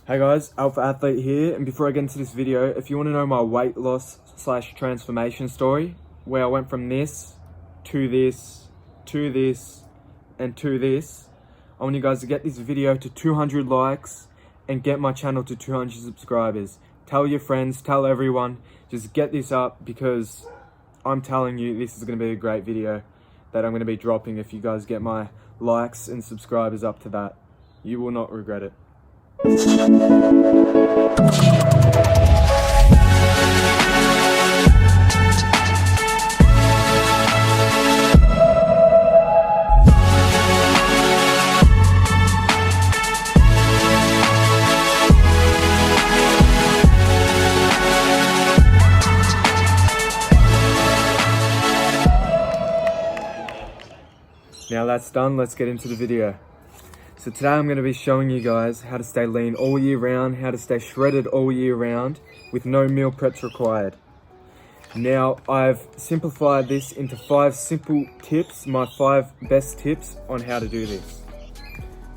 Hey guys, Alpha Athlete here, and before I get into this video, if you want to know my weight loss / transformation story, where I went from this, to this, to this, and to this, I want you guys to get this video to 200 likes and get my channel to 200 subscribers. Tell your friends, tell everyone, just get this up because I'm telling you this is going to be a great video that I'm going to be dropping if you guys get my likes and subscribers up to that. You will not regret it. Now that's done, let's get into the video. So today I'm going to be showing you guys how to stay lean all year round, how to stay shredded all year round with no meal preps required. Now I've simplified this into 5 simple tips, my 5 best tips on how to do this.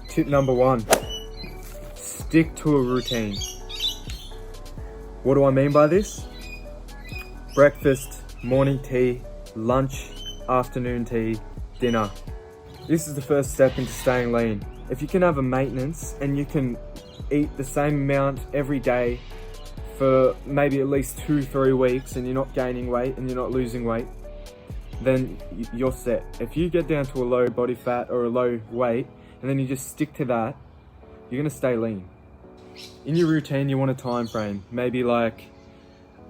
Tip number 1, stick to a routine. What do I mean by this? Breakfast, morning tea, lunch, afternoon tea, dinner. This is the first step into staying lean. If you can have a maintenance and you can eat the same amount every day for maybe at least 2-3 weeks and you're not gaining weight and you're not losing weight, then you're set. If you get down to a low body fat or a low weight and then you just stick to that, you're gonna stay lean. In your routine, you want a time frame. Maybe like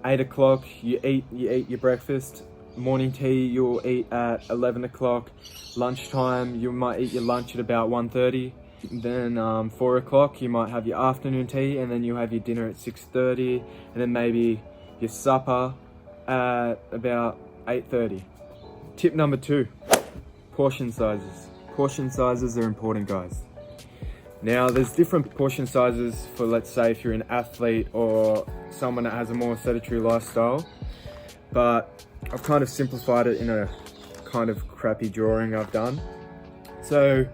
8 o'clock, you eat your breakfast. Morning tea, you'll eat at 11 o'clock. Lunchtime, you might eat your lunch at about 1:30. Then 4 o'clock, you might have your afternoon tea, and then you'll have your dinner at 6:30, and then maybe your supper at about 8:30. Tip number 2, portion sizes. Portion sizes are important, guys. Now, there's different portion sizes for, let's say, if you're an athlete or someone that has a more sedentary lifestyle, but I've kind of simplified it in a kind of crappy drawing I've done. So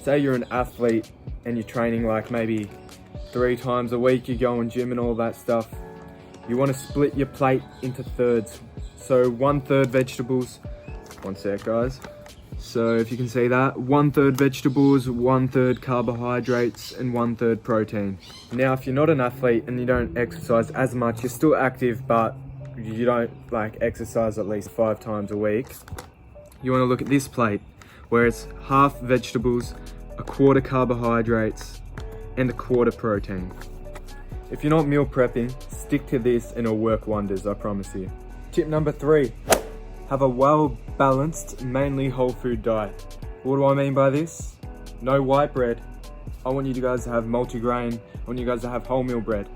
say you're an athlete and you're training like maybe 3 times a week, you go on gym and all that stuff. You want to split your plate into thirds. So 1/3 vegetables, one sec guys. So if you can see that, 1/3 vegetables, 1/3 carbohydrates, and 1/3 protein. Now if you're not an athlete and you don't exercise as much, you're still active, but you don't like exercise at least 5 times a week, you want to look at this plate where it's half vegetables, 1/4 carbohydrates, and 1/4 protein. If you're not meal prepping, stick to this and it'll work wonders, I promise you. Tip number 3, have a well balanced, mainly whole food diet. What do I mean by this? No white bread. I want you guys to have multigrain. I want you guys to have wholemeal bread.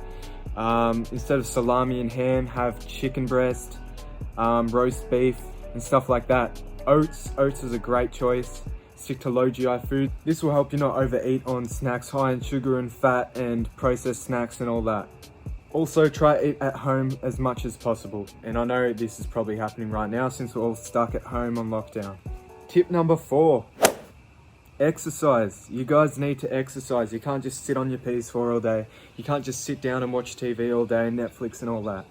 Instead of salami and ham, have chicken breast, roast beef, and stuff like that. Oats is a great choice. Stick to low GI food. This will help you not overeat on snacks high in sugar and fat and processed snacks and all that. Also, try to eat at home as much as possible. And I know this is probably happening right now since we're all stuck at home on lockdown. Tip number 4, exercise. You guys need to exercise. You can't just sit on your PS4 all day. You can't just sit down and watch TV all day, Netflix and all that.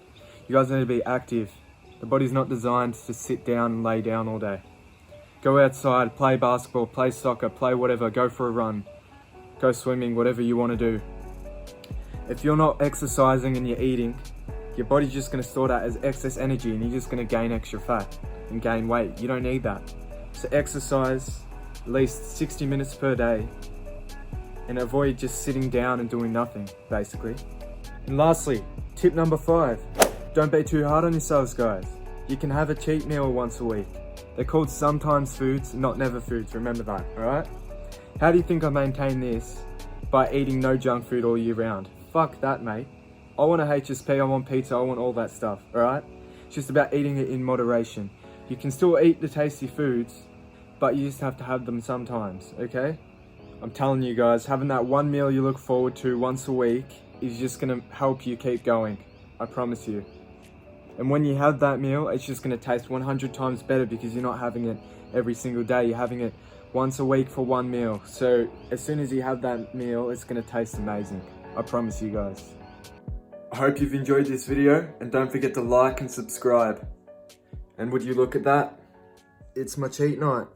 You guys need to be active. The body's not designed to sit down and lay down all day. Go outside, play basketball, play soccer, play whatever, go for a run, go swimming, whatever you want to do. If you're not exercising and you're eating, your body's just going to store that as excess energy and you're just going to gain extra fat and gain weight. You don't need that. So exercise at least 60 minutes per day and avoid just sitting down and doing nothing, basically. And lastly, tip number 5, don't be too hard on yourselves, guys. You can have a cheat meal once a week. They're called sometimes foods, not never foods, remember that, alright? How do you think I maintain this? By eating no junk food all year round. Fuck that, mate. I want a HSP, I want pizza, I want all that stuff, alright? It's just about eating it in moderation. You can still eat the tasty foods, but you just have to have them sometimes, okay? I'm telling you guys, having that one meal you look forward to once a week is just gonna help you keep going. I promise you. And when you have that meal, it's just gonna taste 100 times better because you're not having it every single day. You're having it once a week for one meal. So as soon as you have that meal, it's gonna taste amazing. I promise you guys. I hope you've enjoyed this video, and don't forget to like and subscribe. And would you look at that? It's my cheat night.